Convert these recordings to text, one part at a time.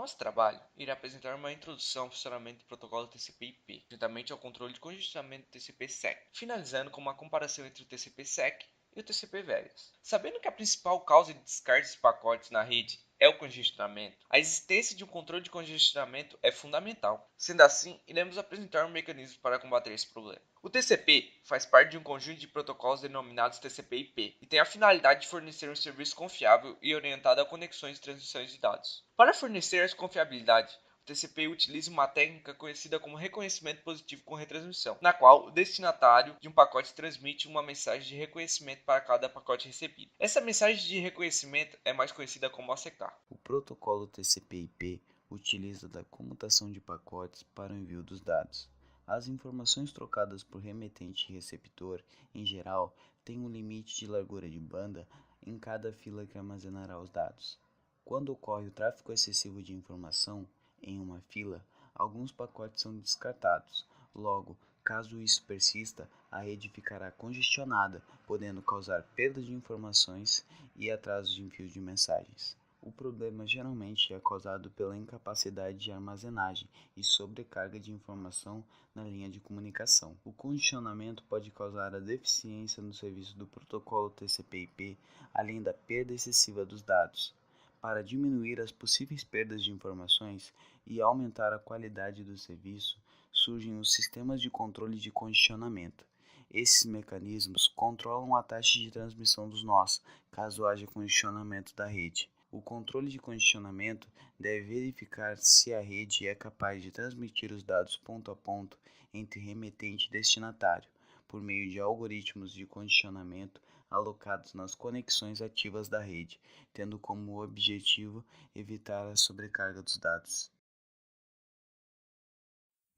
nosso trabalho, irá apresentar uma introdução ao funcionamento do protocolo TCP/IP, juntamente ao controle de congestionamento do TCP/SEC, finalizando com uma comparação entre o TCP/SEC e o TCP/VERIAS. Sabendo que a principal causa de descartes de pacotes na rede é o congestionamento, a existência de um controle de congestionamento é fundamental. Sendo assim, iremos apresentar um mecanismo para combater esse problema. O TCP faz parte de um conjunto de protocolos denominados TCP/IP e tem a finalidade de fornecer um serviço confiável e orientado a conexões e transmissões de dados. Para fornecer essa confiabilidade, o TCP utiliza uma técnica conhecida como reconhecimento positivo com retransmissão, na qual o destinatário de um pacote transmite uma mensagem de reconhecimento para cada pacote recebido. Essa mensagem de reconhecimento é mais conhecida como OCK. O protocolo TCP/IP utiliza da comutação de pacotes para o envio dos dados. As informações trocadas por remetente e receptor, em geral, têm um limite de largura de banda em cada fila que armazenará os dados. Quando ocorre o tráfego excessivo de informação em uma fila, alguns pacotes são descartados. Logo, caso isso persista, a rede ficará congestionada, podendo causar perda de informações e atraso de envio de mensagens. O problema geralmente é causado pela incapacidade de armazenagem e sobrecarga de informação na linha de comunicação. O congestionamento pode causar a deficiência no serviço do protocolo TCP/IP, além da perda excessiva dos dados. Para diminuir as possíveis perdas de informações e aumentar a qualidade do serviço, surgem os sistemas de controle de congestionamento. Esses mecanismos controlam a taxa de transmissão dos nós, caso haja congestionamento da rede. O controle de congestionamento deve verificar se a rede é capaz de transmitir os dados ponto a ponto entre remetente e destinatário, por meio de algoritmos de congestionamento alocados nas conexões ativas da rede, tendo como objetivo evitar a sobrecarga dos dados.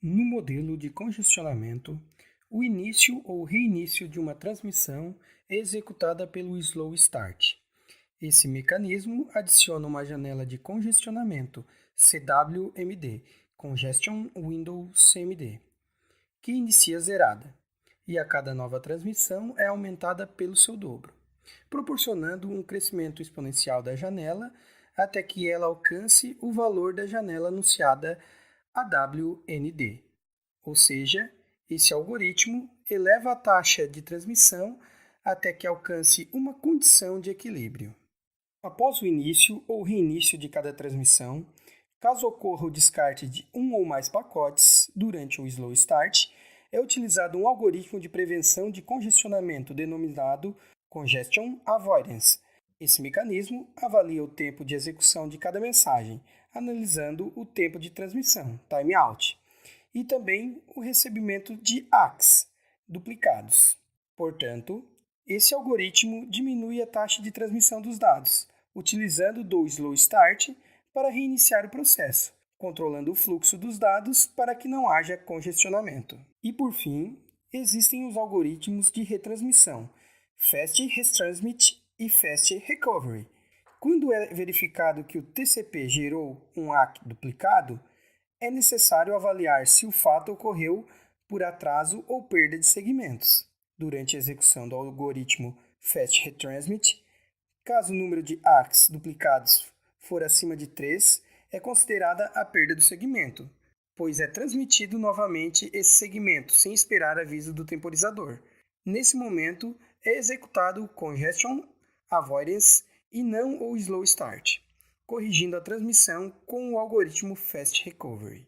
No modelo de congestionamento, o início ou reinício de uma transmissão é executada pelo Slow Start. Esse mecanismo adiciona uma janela de congestionamento CWMD, Congestion Window CMD, que inicia zerada, e a cada nova transmissão é aumentada pelo seu dobro, proporcionando um crescimento exponencial da janela até que ela alcance o valor da janela anunciada AWND. Ou seja, esse algoritmo eleva a taxa de transmissão até que alcance uma condição de equilíbrio. Após o início ou reinício de cada transmissão, caso ocorra o descarte de um ou mais pacotes durante o slow start, é utilizado um algoritmo de prevenção de congestionamento denominado Congestion Avoidance. Esse mecanismo avalia o tempo de execução de cada mensagem, analisando o tempo de transmissão, timeout, e também o recebimento de ACKs, duplicados. Portanto, esse algoritmo diminui a taxa de transmissão dos dados, utilizando do slow start para reiniciar o processo, controlando o fluxo dos dados para que não haja congestionamento. E por fim, existem os algoritmos de retransmissão, Fast Retransmit e Fast Recovery. Quando é verificado que o TCP gerou um ACK duplicado, é necessário avaliar se o fato ocorreu por atraso ou perda de segmentos. Durante a execução do algoritmo Fast Retransmit, caso o número de ACKs duplicados for acima de 3, é considerada a perda do segmento, pois é transmitido novamente esse segmento sem esperar aviso do temporizador. Nesse momento, é executado o Congestion Avoidance e não o Slow Start, corrigindo a transmissão com o algoritmo Fast Recovery.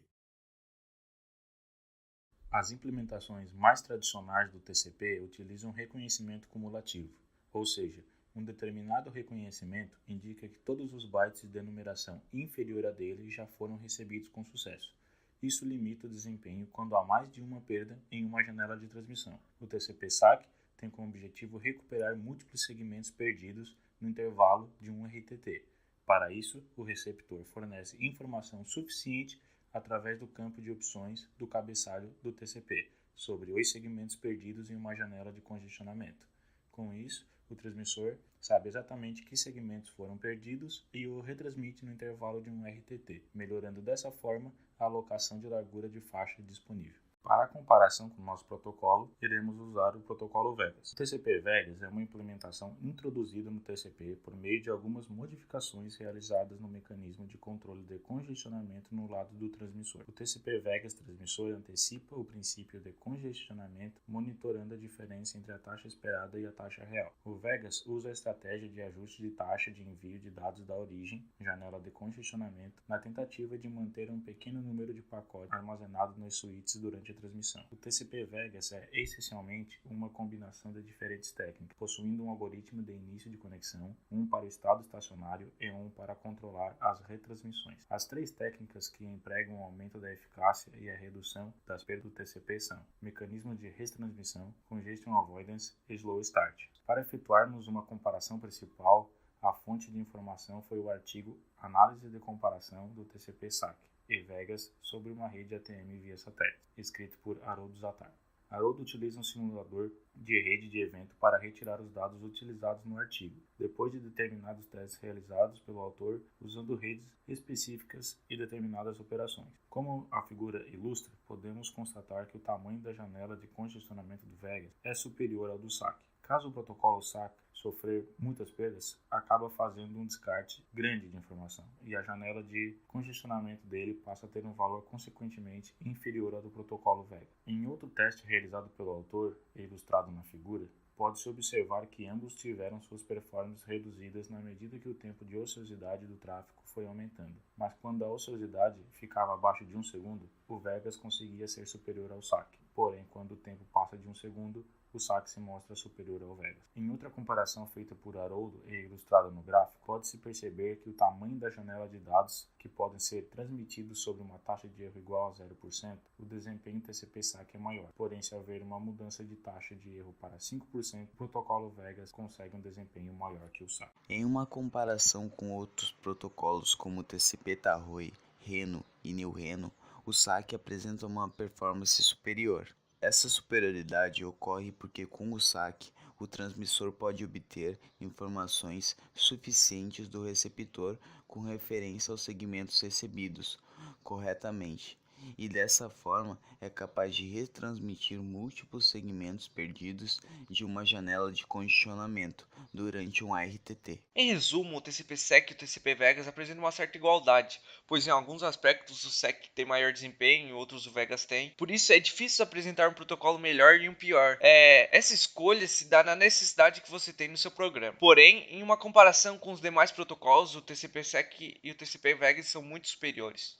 As implementações mais tradicionais do TCP utilizam reconhecimento cumulativo, ou seja, um determinado reconhecimento indica que todos os bytes de numeração inferior a dele já foram recebidos com sucesso. Isso limita o desempenho quando há mais de uma perda em uma janela de transmissão. O TCP/SAC tem como objetivo recuperar múltiplos segmentos perdidos no intervalo de um RTT. Para isso, o receptor fornece informação suficiente através do campo de opções do cabeçalho do TCP sobre os segmentos perdidos em uma janela de congestionamento. Com isso, o transmissor sabe exatamente que segmentos foram perdidos e o retransmite no intervalo de um RTT, melhorando dessa forma a alocação de largura de faixa disponível. Para a comparação com o nosso protocolo, iremos usar o protocolo Vegas. O TCP Vegas é uma implementação introduzida no TCP por meio de algumas modificações realizadas no mecanismo de controle de congestionamento no lado do transmissor. O TCP Vegas transmissor antecipa o princípio de congestionamento, monitorando a diferença entre a taxa esperada e a taxa real. O Vegas usa a estratégia de ajuste de taxa de envio de dados da origem, janela de congestionamento, na tentativa de manter um pequeno número de pacotes armazenados nas suítes durante a transmissão. O TCP Vegas é essencialmente uma combinação de diferentes técnicas, possuindo um algoritmo de início de conexão, um para o estado estacionário e um para controlar as retransmissões. As três técnicas que empregam o aumento da eficácia e a redução das perdas do TCP são mecanismo de retransmissão, congestion avoidance e slow start. Para efetuarmos uma comparação principal, a fonte de informação foi o artigo Análise de comparação do TCP-SAC e Vegas sobre uma rede ATM via satélite, escrito por Haroldo Zatar. Haroldo utiliza um simulador de rede de evento para retirar os dados utilizados no artigo, depois de determinados testes realizados pelo autor usando redes específicas e determinadas operações. Como a figura ilustra, podemos constatar que o tamanho da janela de congestionamento do Vegas é superior ao do SAC. Caso o protocolo SAC sofrer muitas perdas, acaba fazendo um descarte grande de informação e a janela de congestionamento dele passa a ter um valor consequentemente inferior ao do protocolo Vegas. Em outro teste realizado pelo autor e ilustrado na figura, pode-se observar que ambos tiveram suas performances reduzidas na medida que o tempo de ociosidade do tráfego foi aumentando, mas quando a ociosidade ficava abaixo de 1 segundo, o Vegas conseguia ser superior ao SAC. Porém, quando o tempo passa de 1 segundo, o SAC se mostra superior ao Vegas. Em outra comparação feita por Haroldo e ilustrada no gráfico, pode-se perceber que o tamanho da janela de dados que podem ser transmitidos sobre uma taxa de erro igual a 0%, o desempenho TCP-SAC é maior. Porém, se houver uma mudança de taxa de erro para 5%, o protocolo Vegas consegue um desempenho maior que o SAC. Em uma comparação com outros protocolos como o TCP-Tarroi, Reno e NeoReno, o SAC apresenta uma performance superior. Essa superioridade ocorre porque com o SAC, o transmissor pode obter informações suficientes do receptor com referência aos segmentos recebidos corretamente, e dessa forma é capaz de retransmitir múltiplos segmentos perdidos de uma janela de congestionamento durante um RTT. Em resumo, o TCP-SEC e o TCP-Vegas apresentam uma certa igualdade, pois em alguns aspectos o SEC tem maior desempenho e outros o Vegas tem. Por isso é difícil apresentar um protocolo melhor e um pior. Essa escolha se dá na necessidade que você tem no seu programa. Porém, em uma comparação com os demais protocolos, o TCP-SEC e o TCP-Vegas são muito superiores.